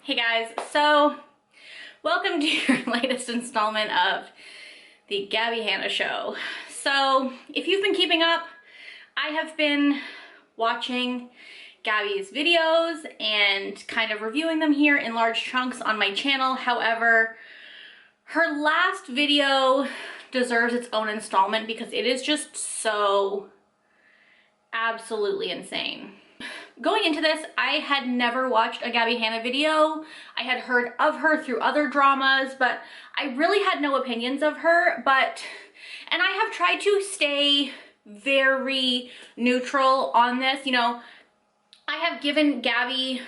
Hey guys, so welcome to your latest installment of the Gabbie Hanna show. So if you've been keeping up, I have been watching Gabby's videos and kind of reviewing them here in large chunks on my channel. However, her last video deserves its own installment because it is just so absolutely insane. Going into this, I had never watched a Gabbie Hanna video. I had heard of her through other dramas, but I really had no opinions of her. And I have tried to stay very neutral on this. You know, I have given Gabby,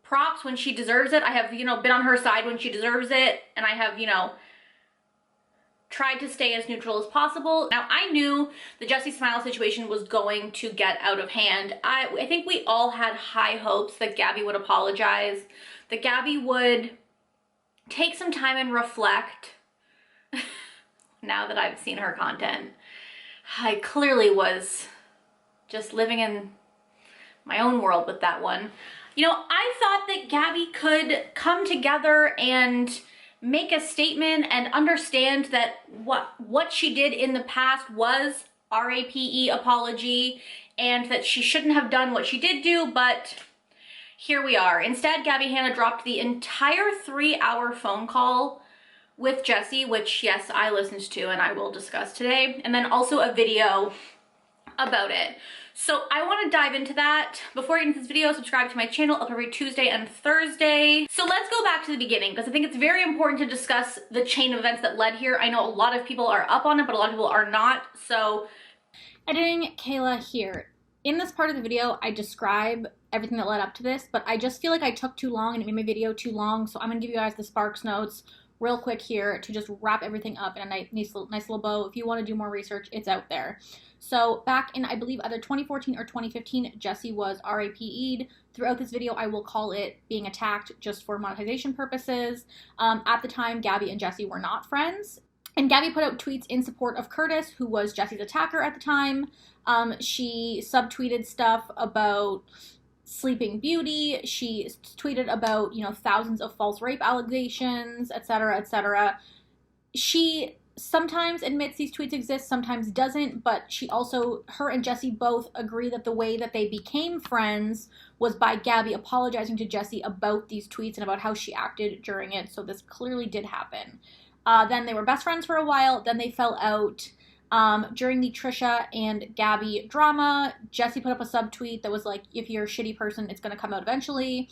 props when she deserves it. I have, been on her side when she deserves it. And I have, tried to stay as neutral as possible. Now, I knew the Jessie Smile situation was going to get out of hand. I think we all had high hopes that Gabby would apologize, that Gabby would take some time and reflect. Now that I've seen her content, I clearly was just living in my own world with that one. I thought that Gabby could come together and make a statement and understand that what she did in the past was RAPE apology and that she shouldn't have done what she did do, but here we are. Instead, Gabbie Hanna dropped the entire 3-hour phone call with Jessie, which yes, I listened to and I will discuss today, and then also a video about it. So I want to dive into that. Before you get into this video, subscribe to my channel up every Tuesday and Thursday. So let's go back to the beginning because I think it's very important to discuss the chain of events that led here. I know a lot of people are up on it, but a lot of people are not. So editing Kayla here. In this part of the video, I describe everything that led up to this, but I just feel like I took too long and it made my video too long. So I'm gonna give you guys the Sparks notes real quick here to just wrap everything up in a nice little bow. If you want to do more research, it's out there. So back in, I believe, either 2014 or 2015, Jessie was RAPE'd. Throughout this video, I will call it being attacked just for monetization purposes. At the time, Gabby and Jessie were not friends. And Gabby put out tweets in support of Curtis, who was Jessie's attacker at the time. She subtweeted stuff about Sleeping Beauty. She tweeted about, thousands of false rape allegations, etc., etc. She sometimes admits these tweets exist, sometimes doesn't, but her and Jessie both agree that the way that they became friends was by Gabby apologizing to Jessie about these tweets and about how she acted during it, so this clearly did happen. Then they were best friends for a while, then they fell out. During the Trisha and Gabby drama, Jessie put up a subtweet that was like, if you're a shitty person, it's going to come out eventually.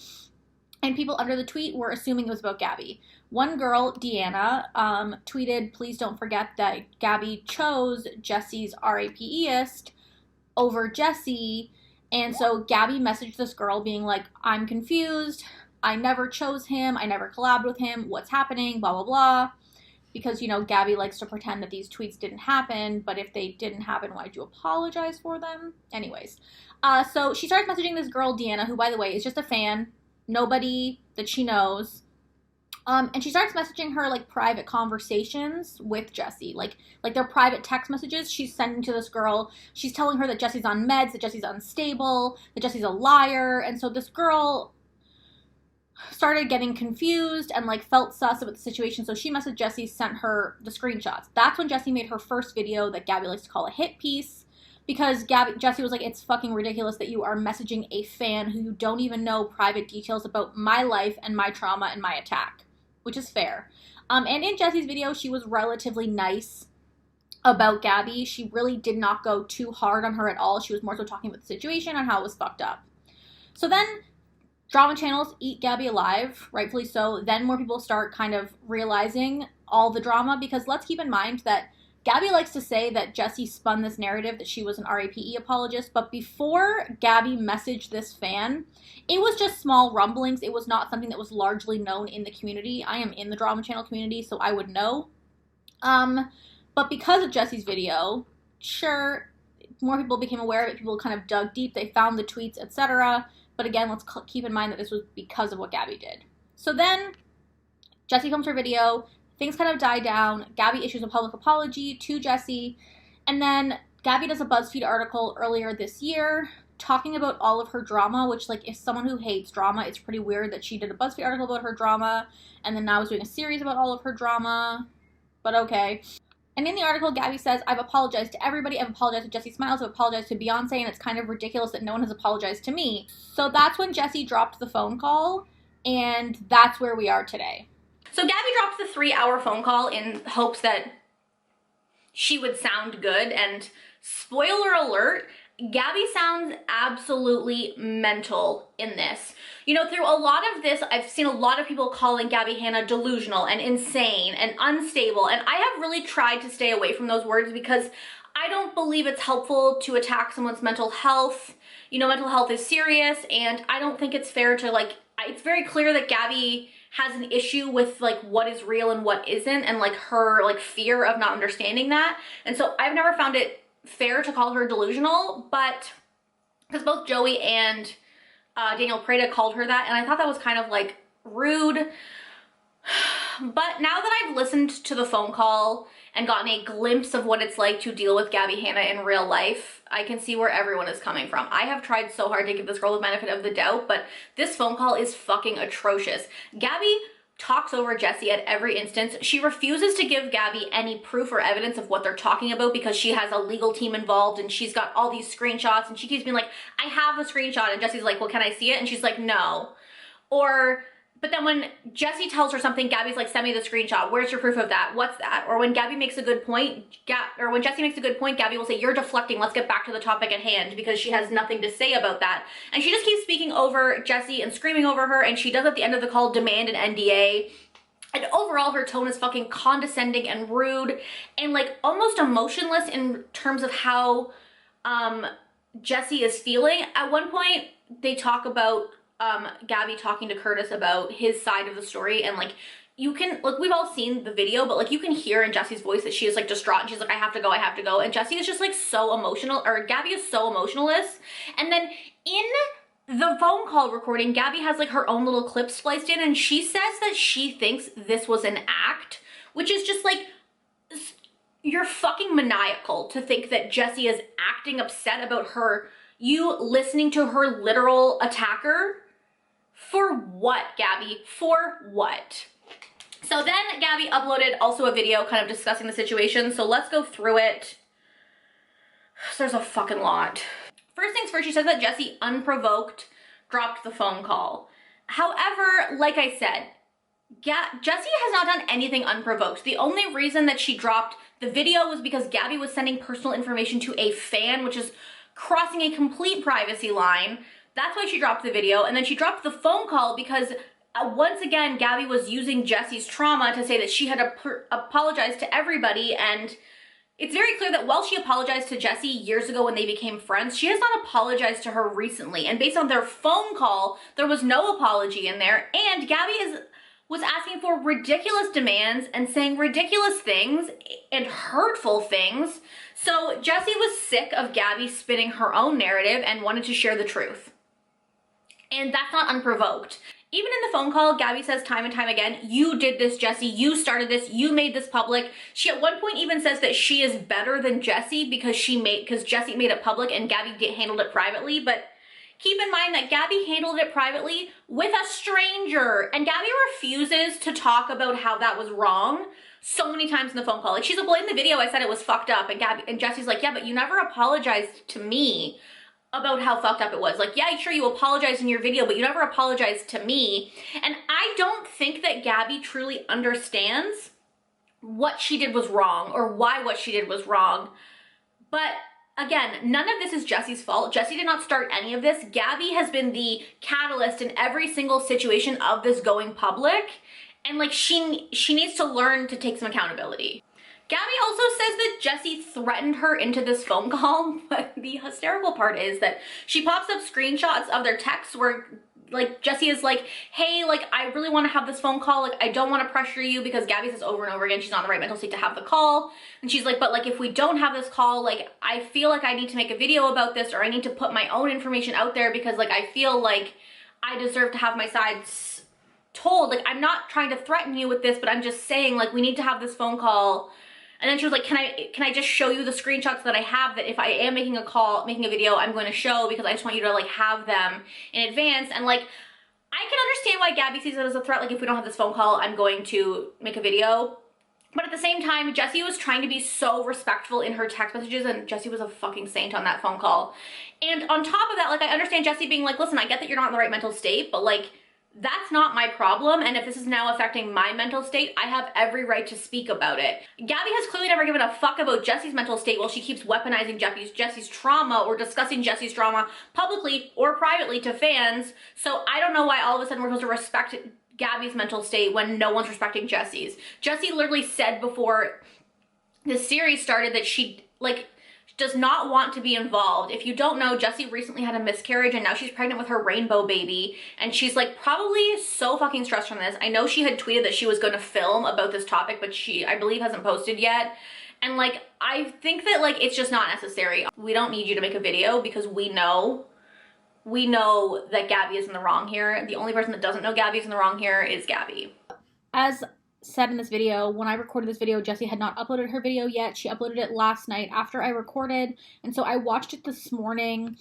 And people under the tweet were assuming it was about Gabby. One girl, Deanna, tweeted, please don't forget that Gabby chose Jessie's RAPEist over Jessie. And so Gabby messaged this girl being like, I'm confused. I never chose him. I never collabed with him. What's happening? Blah, blah, blah. Because, Gabby likes to pretend that these tweets didn't happen, but if they didn't happen, why'd you apologize for them? Anyways, so she starts messaging this girl, Deanna, who, by the way, is just a fan, nobody that she knows, and she starts messaging her, like, private conversations with Jessie, like their private text messages she's sending to this girl. She's telling her that Jessie's on meds, that Jessie's unstable, that Jessie's a liar, and so this girl started getting confused and felt sus about the situation, so she messaged Jessie, sent her the screenshots. That's when Jessie made her first video that Gabby likes to call a hit piece, because Jessie was like, it's fucking ridiculous that you are messaging a fan who you don't even know private details about my life and my trauma and my attack, which is fair. And in Jessie's video, she was relatively nice about Gabby. She really did not go too hard on her at all. She was more so talking about the situation and how it was fucked up. So then drama channels eat Gabby alive, rightfully so. Then more people start kind of realizing all the drama, because let's keep in mind that Gabby likes to say that Jessie spun this narrative that she was an RAPE apologist, but before Gabby messaged this fan, it was just small rumblings. It was not something that was largely known in the community. I am in the drama channel community, so I would know. But because of Jessie's video, sure, more people became aware of it. People kind of dug deep. They found the tweets, etc. But again, let's keep in mind that this was because of what Gabby did. So then Jessie films her video. Things kind of die down. Gabby issues a public apology to Jessie. And then Gabby does a BuzzFeed article earlier this year talking about all of her drama, which, like, if someone who hates drama, it's pretty weird that she did a BuzzFeed article about her drama, and then now is doing a series about all of her drama, but okay. And in the article, Gabby says, I've apologized to everybody. I've apologized to Jessie Smiles. I've apologized to Beyonce, and it's kind of ridiculous that no one has apologized to me. So that's when Jessie dropped the phone call, and that's where we are today. So Gabby dropped the 3-hour phone call in hopes that she would sound good, and spoiler alert, Gabby sounds absolutely mental in this. You know, through a lot of this, I've seen a lot of people calling Gabbie Hanna delusional and insane and unstable, and I have really tried to stay away from those words because I don't believe it's helpful to attack someone's mental health. You know, mental health is serious, and I don't think it's fair to, like, it's very clear that Gabby has an issue with, like, what is real and what isn't, and, like, her, like, fear of not understanding that. And so I've never found it fair to call her delusional, but because both Joey and Daniel Prada called her that, and I thought that was kind of, like, rude. But now that I've listened to the phone call and gotten a glimpse of what it's like to deal with Gabbie Hanna in real life, I can see where everyone is coming from. I have tried so hard to give this girl the benefit of the doubt, but this phone call is fucking atrocious. Gabby talks over Jessie at every instance. She refuses to give Gabby any proof or evidence of what they're talking about because she has a legal team involved and she's got all these screenshots, and she keeps being like, I have the screenshot, and Jessie's like, well, can I see it? And she's like, no. But then when Jessie tells her something, Gabby's like, send me the screenshot. Where's your proof of that? What's that? Or when Gabby makes a good point, when Jessie makes a good point, Gabby will say, you're deflecting. Let's get back to the topic at hand, because she has nothing to say about that. And she just keeps speaking over Jessie and screaming over her. And she does at the end of the call demand an NDA. And overall, her tone is fucking condescending and rude and, like, almost emotionless in terms of how Jessie is feeling. At one point, they talk about Gabby talking to Curtis about his side of the story, and, like, you can, like, we've all seen the video, but, like, you can hear in Jessie's voice that she is, like, distraught, and she's like, I have to go, and Jessie is just, like, so emotional, or Gabby is so emotionless. And then in the phone call recording, Gabby has, like, her own little clip spliced in, and she says that she thinks this was an act, which is just, like, you're fucking maniacal to think that Jessie is acting upset about you listening to her literal attacker. For what, Gabby? For what? So then Gabby uploaded also a video kind of discussing the situation, so let's go through it. So there's a fucking lot. First things first, she says that Jessie unprovoked dropped the phone call. However, like I said, Jessie has not done anything unprovoked. The only reason that she dropped the video was because Gabby was sending personal information to a fan, which is crossing a complete privacy line. That's why she dropped the video. And then she dropped the phone call because once again, Gabby was using Jessie's trauma to say that she had apologized to everybody. And it's very clear that while she apologized to Jessie years ago when they became friends, she has not apologized to her recently. And based on their phone call, there was no apology in there. And Gabby was asking for ridiculous demands and saying ridiculous things and hurtful things. So Jessie was sick of Gabby spinning her own narrative and wanted to share the truth. And that's not unprovoked. Even in the phone call, Gabby says time and time again, you did this, Jessie, you started this, you made this public. She at one point even says that she is better than Jessie because Jessie made it public and Gabby handled it privately. But keep in mind that Gabby handled it privately with a stranger, and Gabby refuses to talk about how that was wrong so many times in the phone call. Like, she's like, well, in the video I said it was fucked up, and Jessie's like, yeah, but you never apologized to me about how fucked up it was. Like, yeah, sure, you apologized in your video, but you never apologized to me. And I don't think that Gabby truly understands what she did was wrong or why what she did was wrong. But again, none of this is Jessie's fault. Jessie did not start any of this. Gabby has been the catalyst in every single situation of this going public. And, like, she needs to learn to take some accountability. Gabby also says that Jessie threatened her into this phone call, but the hysterical part is that she pops up screenshots of their texts where, like, Jessie is like, hey, like, I really want to have this phone call. Like, I don't want to pressure you, because Gabby says over and over again she's not in the right mental state to have the call. And she's like, but, like, if we don't have this call, like, I feel like I need to make a video about this, or I need to put my own information out there because, like, I feel like I deserve to have my sides told. Like, I'm not trying to threaten you with this, but I'm just saying, like, we need to have this phone call. And then she was like, can I just show you the screenshots that I have that if I am making a video, I'm going to show, because I just want you to like have them in advance. And like, I can understand why Gabby sees it as a threat. Like, if we don't have this phone call, I'm going to make a video. But at the same time, Jessie was trying to be so respectful in her text messages, and Jessie was a fucking saint on that phone call. And on top of that, like, I understand Jessie being like, listen, I get that you're not in the right mental state, but like, that's not my problem, and if this is now affecting my mental state, I have every right to speak about it. Gabby has clearly never given a fuck about Jessie's mental state while she keeps weaponizing Jessie's trauma or discussing Jessie's trauma publicly or privately to fans, so I don't know why all of a sudden we're supposed to respect Gabby's mental state when no one's respecting Jessie's. Jessie literally said before the series started that she, like, does not want to be involved. If you don't know, Jessie recently had a miscarriage and now she's pregnant with her rainbow baby, and she's like probably so fucking stressed from this. I know she had tweeted that she was going to film about this topic, but she, I believe, hasn't posted yet. And like, I think that like, it's just not necessary. We don't need you to make a video because we know that Gabby is in the wrong here. The only person that doesn't know Gabby is in the wrong here is Gabby. As said in this video, when I recorded this video, Jessie had not uploaded her video yet. She uploaded it last night after I recorded, and so I watched it this morning,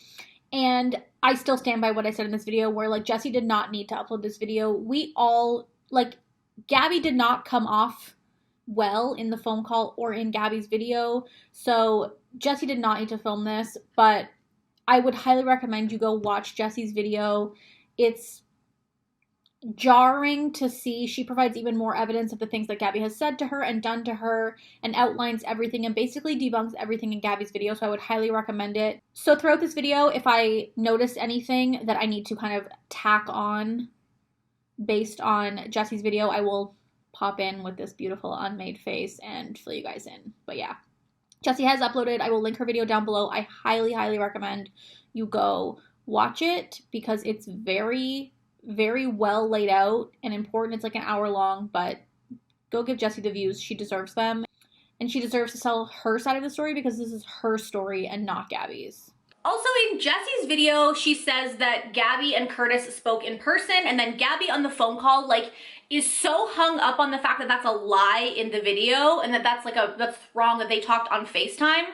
and I still stand by what I said in this video where, like, Jessie did not need to upload this video. We all, like, Gabby did not come off well in the phone call or in Gabby's video, so Jessie did not need to film this, but I would highly recommend you go watch Jessie's video. It's jarring to see. She provides even more evidence of the things that Gabby has said to her and done to her, and outlines everything and basically debunks everything in Gabby's video, so I would highly recommend it. So throughout this video, if I notice anything that I need to kind of tack on based on Jessie's video, I will pop in with this beautiful unmade face and fill you guys in. But yeah, Jessie has uploaded. I will link her video down below. I highly, highly recommend you go watch it because it's very well laid out and important. It's like an hour long, but go give Jessie the views. She deserves them, and she deserves to tell her side of the story because this is her story and not Gabby's. Also, in Jessie's video, she says that Gabby and Curtis spoke in person, and then Gabby on the phone call, like, is so hung up on the fact that that's a lie in the video and that that's wrong, that they talked on FaceTime.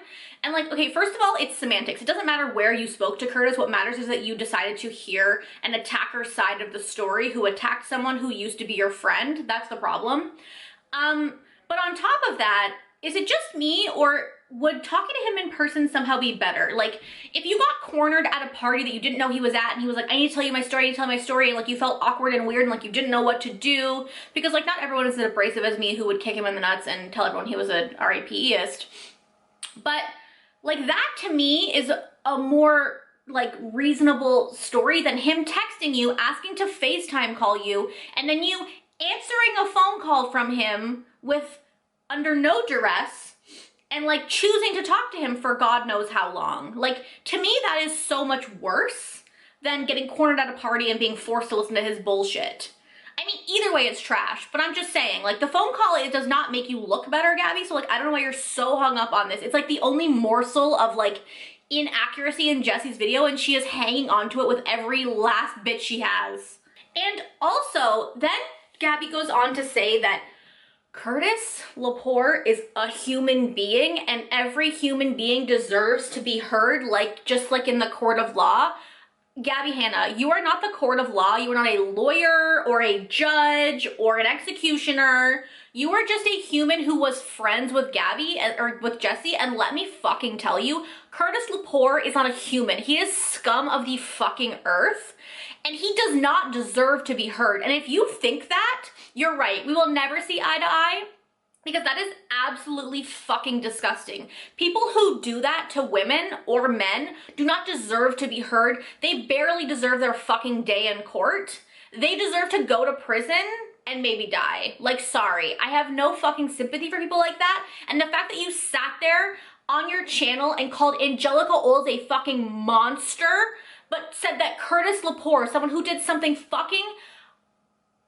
And like, okay, first of all, it's semantics. It doesn't matter where you spoke to Curtis. What matters is that you decided to hear an attacker's side of the story who attacked someone who used to be your friend. That's the problem. But on top of that, is it just me, or would talking to him in person somehow be better? Like, if you got cornered at a party that you didn't know he was at and he was like, I need to tell you my story, I need to tell my story, and like you felt awkward and weird and like you didn't know what to do, because like not everyone is as abrasive as me who would kick him in the nuts and tell everyone he was a RAPeist. But like, that to me is a more like reasonable story than him texting you, asking to FaceTime call you, and then you answering a phone call from him with under no duress and like choosing to talk to him for God knows how long. Like, to me, that is so much worse than getting cornered at a party and being forced to listen to his bullshit. I mean, either way, it's trash, but I'm just saying, like, the phone call, it does not make you look better, Gabby, so, like, I don't know why you're so hung up on this. It's, like, the only morsel of, like, inaccuracy in Jessie's video, and she is hanging on to it with every last bit she has. And also, then Gabby goes on to say that Curtis Lepore is a human being, and every human being deserves to be heard, like, just like in the court of law. Gabbie Hanna, you are not the court of law. You are not a lawyer or a judge or an executioner. You are just a human who was friends with Gabby or with Jessie, and let me fucking tell you, Curtis Lepore is not a human. He is scum of the fucking earth, and he does not deserve to be heard. And if you think that, you're right. We will never see eye to eye, because that is absolutely fucking disgusting. People who do that to women or men do not deserve to be heard. They barely deserve their fucking day in court. They deserve to go to prison and maybe die. Like, sorry. I have no fucking sympathy for people like that. And the fact that you sat there on your channel and called Angelica Oles a fucking monster, but said that Curtis Lepore, someone who did something fucking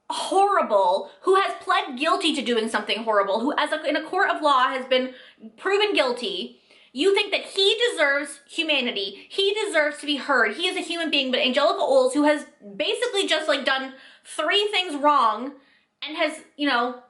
horrible, who has pled guilty to doing something horrible, who in a court of law has been proven guilty, you think that he deserves humanity, he deserves to be heard, he is a human being, but Angelica Oles, who has basically just like done 3 things wrong and has, you know,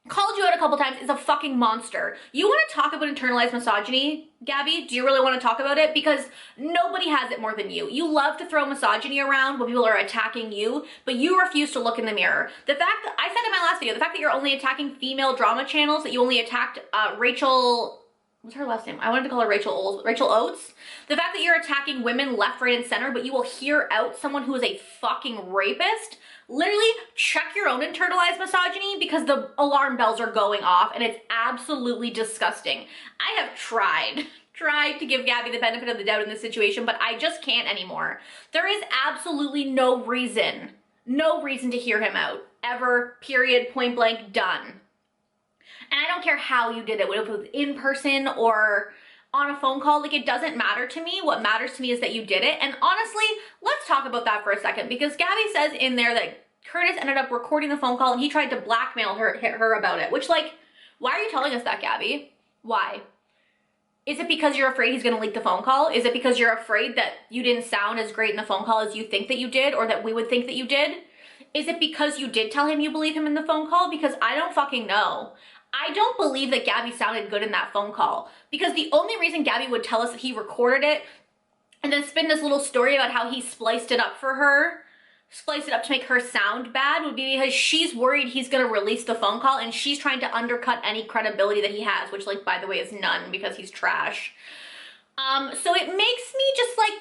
called you out a couple times, is a fucking monster. You want to talk about internalized misogyny, Gabby? Do you really want to talk about it? Because nobody has it more than you. You love to throw misogyny around when people are attacking you, but you refuse to look in the mirror. The fact that, I said in my last video, the fact that you're only attacking female drama channels, that you only attacked Rachel, what's her last name? I wanted to call her Rachel Oates. The fact that you're attacking women left, right, and center, but you will hear out someone who is a fucking rapist. Literally check your own internalized misogyny, because the alarm bells are going off and it's absolutely disgusting. I have tried to give Gabby the benefit of the doubt in this situation, but I just can't anymore. There is absolutely no reason to hear him out. Ever, period, point blank, done. And I don't care how you did it, whether it was in person or on a phone call, like, it doesn't matter to me. What matters to me is that you did it. And honestly, let's talk about that for a second, because Gabby says in there that Curtis ended up recording the phone call and he tried to blackmail her about it, which, like, why are you telling us that, Gabby? Why? Is it because you're afraid he's gonna leak the phone call? Is it because you're afraid that you didn't sound as great in the phone call as you think that you did, or that we would think that you did? Is it because you did tell him you believe him in the phone call? Because I don't fucking know. I don't believe that Gabby sounded good in that phone call, because the only reason Gabby would tell us that he recorded it and then spin this little story about how he spliced it up for her, spliced it up to make her sound bad, would be because she's worried he's gonna release the phone call and she's trying to undercut any credibility that he has, which, like, by the way, is none, because he's trash. So it makes me just, like,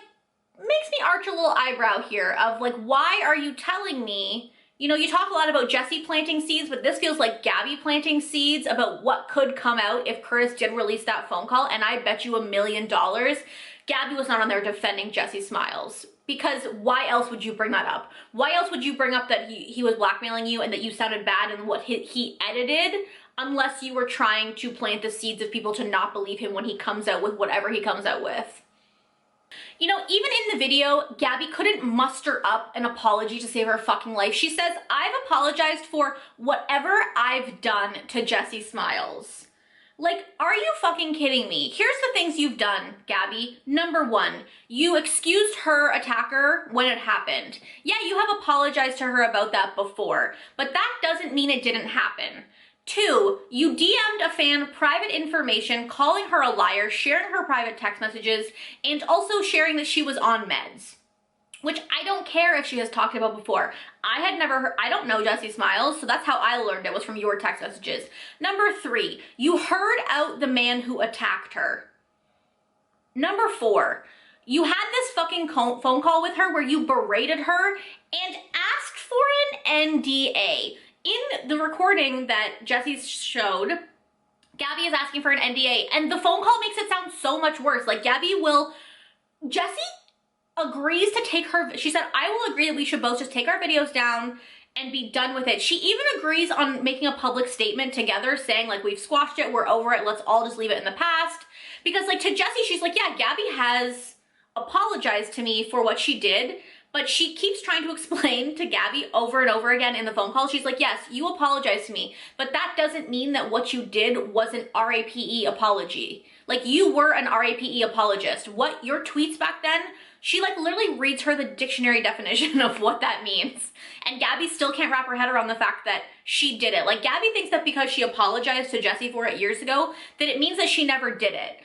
makes me arch a little eyebrow here of, like, why are you telling me? You know, you talk a lot about Jessie planting seeds, but this feels like Gabby planting seeds about what could come out if Curtis did release that phone call, and I bet you $1 million Gabby was not on there defending Jessie Smiles. Because why else would you bring that up? Why else would you bring up that he was blackmailing you and that you sounded bad in what he edited, unless you were trying to plant the seeds of people to not believe him when he comes out with whatever he comes out with? You know, even in the video, Gabby couldn't muster up an apology to save her fucking life. She says, I've apologized for whatever I've done to Jessie Smiles. Like, are you fucking kidding me? Here's the things you've done, Gabby. Number one, you excused her attacker when it happened. Yeah, you have apologized to her about that before, but that doesn't mean it didn't happen. Two, you DM'd a fan private information, calling her a liar, sharing her private text messages, and also sharing that she was on meds, which I don't care if she has talked about before. I had never heard, I don't know Jessie Smiles, so that's how I learned it, was from your text messages. Number three, you heard out the man who attacked her. Number four, you had this fucking phone call with her where you berated her and asked for an NDA. In the recording that Jessie showed, Gabby is asking for an NDA, and the phone call makes it sound so much worse. Like, Jessie agrees to take her, she said, I will agree that we should both just take our videos down and be done with it. She even agrees on making a public statement together saying, like, we've squashed it, we're over it, let's all just leave it in the past. Because, like, to Jessie, she's like, yeah, Gabby has apologized to me for what she did, but she keeps trying to explain to Gabby over and over again in the phone call. She's like, yes, you apologized to me, but that doesn't mean that what you did was an RAPE apology. Like, you were an RAPE apologist. What your tweets back then, she, like, literally reads her the dictionary definition of what that means. And Gabby still can't wrap her head around the fact that she did it. Like, Gabby thinks that because she apologized to Jessie for it years ago, that it means that she never did it.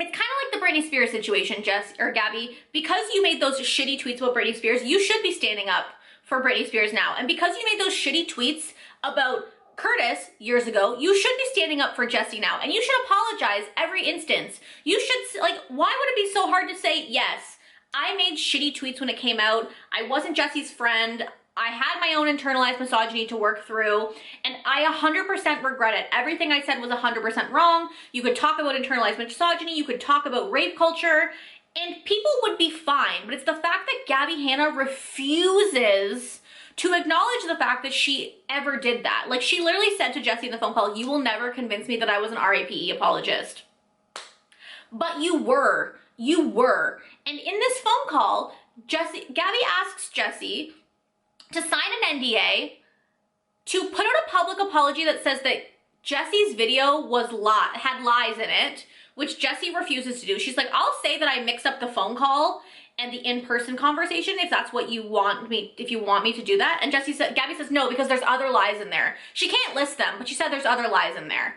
It's kind of like the Britney Spears situation, Gabby. Because you made those shitty tweets about Britney Spears, you should be standing up for Britney Spears now. And because you made those shitty tweets about Curtis years ago, you should be standing up for Jessie now. And you should apologize every instance. You should, like, why would it be so hard to say, yes, I made shitty tweets when it came out, I wasn't Jessie's friend, I had my own internalized misogyny to work through, and I 100% regret it. Everything I said was 100% wrong. You could talk about internalized misogyny, you could talk about rape culture, and people would be fine. But it's the fact that Gabbie Hanna refuses to acknowledge the fact that she ever did that. Like, she literally said to Jessie in the phone call, you will never convince me that I was an RAPE apologist. But you were. You were. And in this phone call, Gabby asks Jessie to sign an NDA, to put out a public apology that says that Jessie's video had lies in it, which Jessie refuses to do. She's like, I'll say that I mixed up the phone call and the in-person conversation if that's what you want me, if you want me to do that. And Gabby says no, because there's other lies in there. She can't list them, but she said there's other lies in there.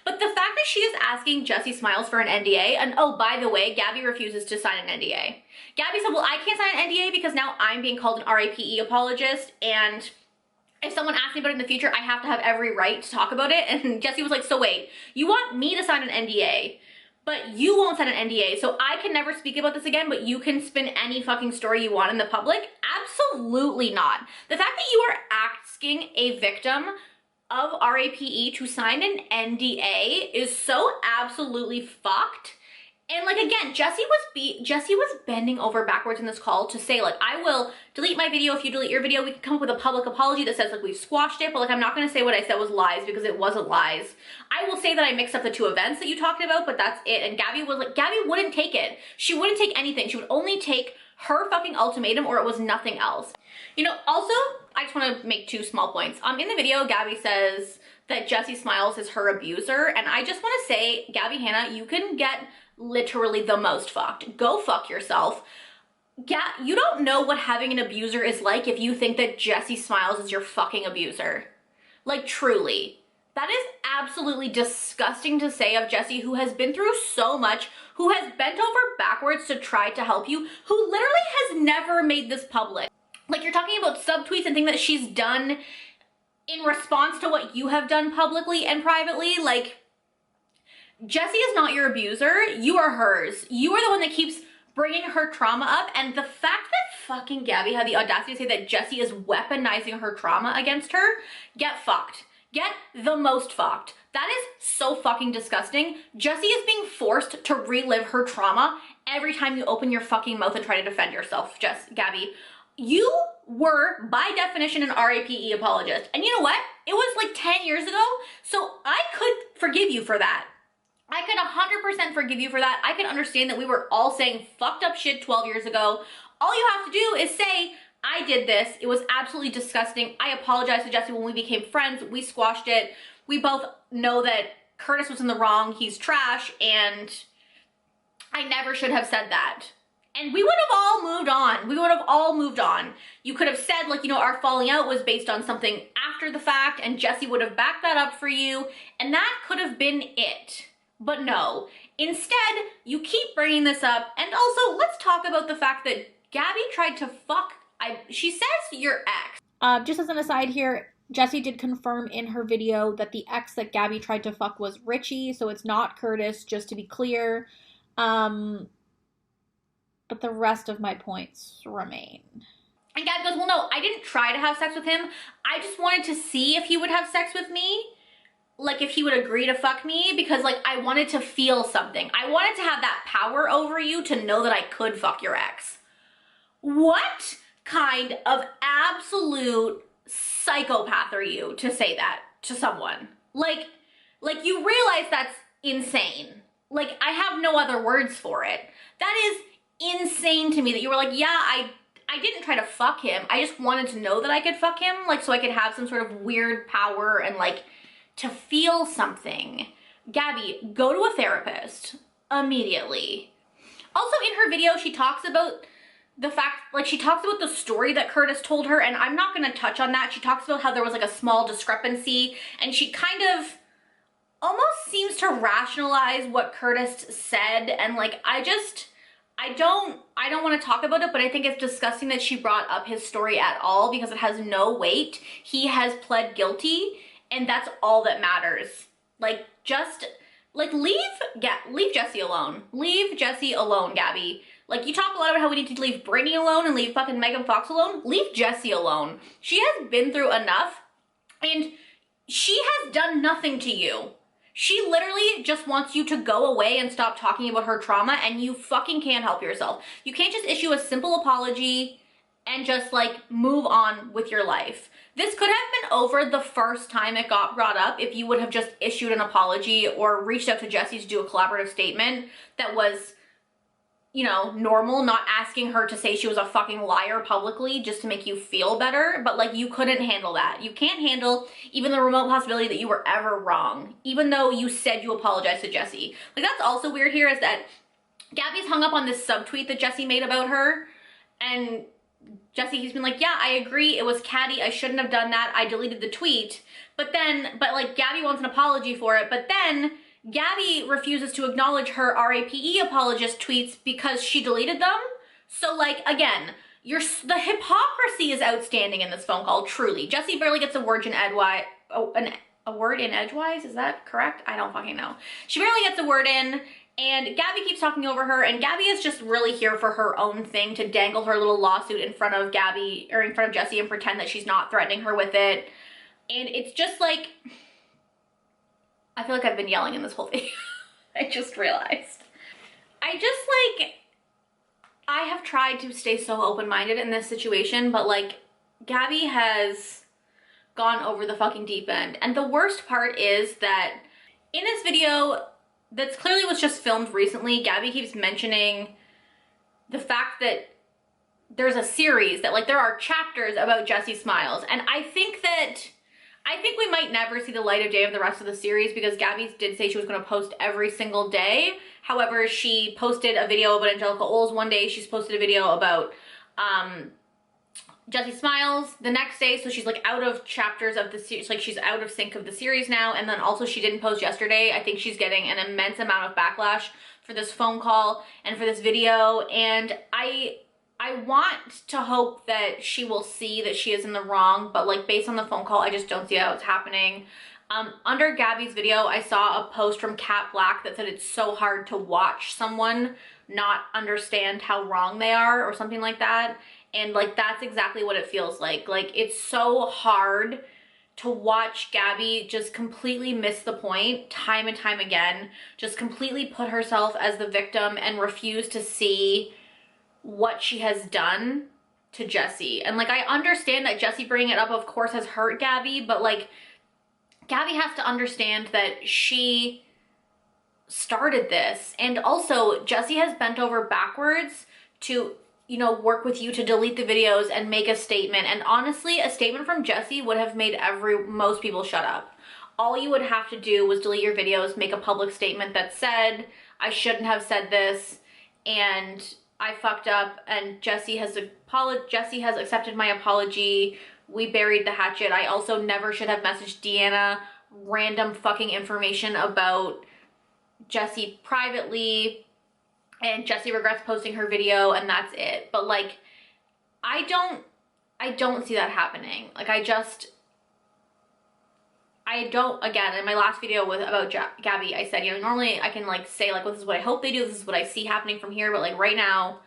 But the fact that she is asking Jessie Smiles for an NDA, and oh, by the way, Gabby refuses to sign an NDA. Gabby said, well, I can't sign an NDA because now I'm being called an RAPE apologist, and if someone asks me about it in the future, I have to have every right to talk about it. And Jessie was like, so wait, you want me to sign an NDA, but you won't sign an NDA, so I can never speak about this again, but you can spin any fucking story you want in the public? Absolutely not. The fact that you are asking a victim of RAPE to sign an NDA is so absolutely fucked. And like, again, Jessie was bending over backwards in this call to say, like, I will delete my video if you delete your video. We can come up with a public apology that says, like, we've squashed it, but like, I'm not going to say what I said was lies because it wasn't lies. I will say that I mixed up the two events that you talked about, but that's it. And Gabby was like, Gabby wouldn't take it. She wouldn't take anything. She would only take her fucking ultimatum, or it was nothing else. You know, also, I just want to make two small points. In the video, Gabby says that Jessie Smiles is her abuser, and I just want to say, Gabbie Hanna, you can get literally the most fucked. Go fuck yourself. You don't know what having an abuser is like if you think that Jessie Smiles is your fucking abuser. Like, truly. That is absolutely disgusting to say of Jessie, who has been through so much, who has bent over backwards to try to help you, who literally has never made this public. Like, you're talking about subtweets and things that she's done in response to what you have done publicly and privately. Like, Jessie is not your abuser. You are hers. You are the one that keeps bringing her trauma up. And the fact that fucking Gabby had the audacity to say that Jessie is weaponizing her trauma against her, get fucked. Get the most fucked. That is so fucking disgusting. Jessie is being forced to relive her trauma every time you open your fucking mouth and try to defend yourself, Gabby. You were, by definition, an RAPE apologist. And you know what? It was like 10 years ago, so I could forgive you for that. I could 100% forgive you for that. I could understand that we were all saying fucked up shit 12 years ago. All you have to do is say, I did this. It was absolutely disgusting. I apologize to Jessie when we became friends. We squashed it. We both know that Curtis was in the wrong. He's trash, and I never should have said that. And we would have all moved on. We would have all moved on. You could have said, like, you know, our falling out was based on something after the fact, and Jessie would have backed that up for you, and that could have been it. But no. Instead, you keep bringing this up, and also, let's talk about the fact that Gabby tried to fuck, she says your ex. Just as an aside here, Jessie did confirm in her video that the ex that Gabby tried to fuck was Richie, so it's not Curtis, just to be clear. But the rest of my points remain. And Gabby goes, well, no, I didn't try to have sex with him. I just wanted to see if he would have sex with me. Like, if he would agree to fuck me, because, like, I wanted to feel something. I wanted to have that power over you to know that I could fuck your ex. What kind of absolute psychopath are you to say that to someone? Like you realize that's insane. Like, I have no other words for it. That is insane to me that you were like, yeah, I didn't try to fuck him. I just wanted to know that I could fuck him, like, so I could have some sort of weird power and, like, to feel something. Gabby, go to a therapist immediately. Also, in her video, she talks about the fact, like, she talks about the story that Curtis told her, and I'm not going to touch on that. She talks about how there was, like, a small discrepancy, and she kind of almost seems to rationalize what Curtis said, and, like, I don't want to talk about it, but I think it's disgusting that she brought up his story at all because it has no weight. He has pled guilty, and that's all that matters. Like, just, like, leave Jessie alone. Leave Jessie alone, Gabby. Like, you talk a lot about how we need to leave Brittany alone and leave fucking Megan Fox alone. Leave Jessie alone. She has been through enough, and she has done nothing to you. She literally just wants you to go away and stop talking about her trauma, and you fucking can't help yourself. You can't just issue a simple apology and just, like, move on with your life. This could have been over the first time it got brought up if you would have just issued an apology or reached out to Jessie to do a collaborative statement that was, you know, normal, not asking her to say she was a fucking liar publicly just to make you feel better. But, like, you couldn't handle that. You can't handle even the remote possibility that you were ever wrong, even though you said you apologized to Jessie. Like, that's also weird here, is that Gabby's hung up on this subtweet that Jessie made about her, and Jesse's been like, yeah, I agree, it was catty, I shouldn't have done that, I deleted the tweet. But like, Gabby wants an apology for it, but then Gabby refuses to acknowledge her RAPE apologist tweets because she deleted them. So like, again, the hypocrisy is outstanding in this phone call, truly. Jessie barely gets a word in edgewise. A word in edgewise? Is that correct? I don't fucking know. She barely gets a word in, and Gabby keeps talking over her, and Gabby is just really here for her own thing, to dangle her little lawsuit in front of Gabby, or in front of Jessie, and pretend that she's not threatening her with it. And it's just like, I feel like I've been yelling in this whole video. I just realized. I have tried to stay so open-minded in this situation, but like, Gabby has gone over the fucking deep end. And the worst part is that in this video, that clearly was just filmed recently, Gabby keeps mentioning the fact that there's a series, that like there are chapters about Jessie Smiles. And I think we might never see the light of day of the rest of the series, because Gabby did say she was going to post every single day. However, she posted a video about Angelica Oles one day. She's posted a video about Jessie Smiles the next day. So she's like out of chapters of the series, like she's out of sync of the series now. And then also she didn't post yesterday. I think she's getting an immense amount of backlash for this phone call and for this video. And I want to hope that she will see that she is in the wrong, but like based on the phone call, I just don't see how it's happening. Under Gabby's video, I saw a post from Cat Black that said it's so hard to watch someone not understand how wrong they are, or something like that. And like, that's exactly what it feels like. Like, it's so hard to watch Gabby just completely miss the point time and time again, just completely put herself as the victim and refuse to see what she has done to Jessie. And like, I understand that Jessie bringing it up, of course, has hurt Gabby, but like, Gabby has to understand that she started this. And also, Jessie has bent over backwards to, you know, work with you to delete the videos and make a statement. And honestly, a statement from Jessie would have made most people shut up. All you would have to do was delete your videos, make a public statement that said, I shouldn't have said this, and I fucked up, and Jessie has accepted my apology. We buried the hatchet. I also never should have messaged Deanna random fucking information about Jessie privately, and Jessie regrets posting her video, and that's it. But like, I don't see that happening. Like, I don't, again, in my last video about Gabby, I said, you know, normally I can like say like, well, this is what I hope they do, this is what I see happening from here, but like right now,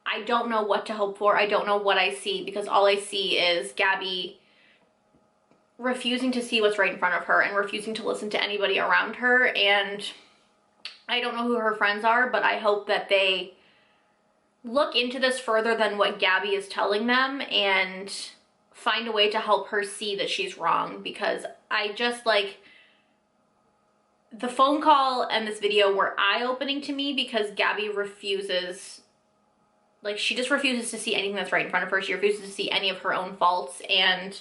I don't know what to hope for. I don't know what I see, because all I see is Gabby refusing to see what's right in front of her and refusing to listen to anybody around her. And I don't know who her friends are, but I hope that they look into this further than what Gabby is telling them and find a way to help her see that she's wrong. Because I just like, the phone call and this video were eye-opening to me, because Gabby refuses, like, she just refuses to see anything that's right in front of her. She refuses to see any of her own faults, and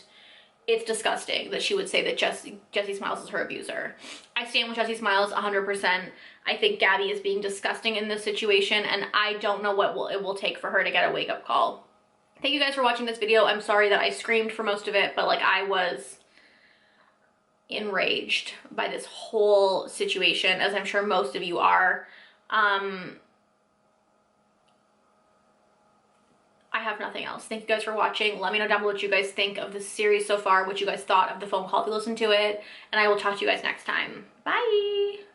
it's disgusting that she would say that Jessie Smiles is her abuser. I stand with Jessie Smiles 100%. I think Gabby is being disgusting in this situation, and I don't know what it will take for her to get a wake-up call. Thank you guys for watching this video. I'm sorry that I screamed for most of it, but like, I was enraged by this whole situation, as I'm sure most of you are. I have nothing else. Thank you guys for watching. Let me know down below what you guys think of this series so far, what you guys thought of the phone call if you listened to it, and I will talk to you guys next time. Bye!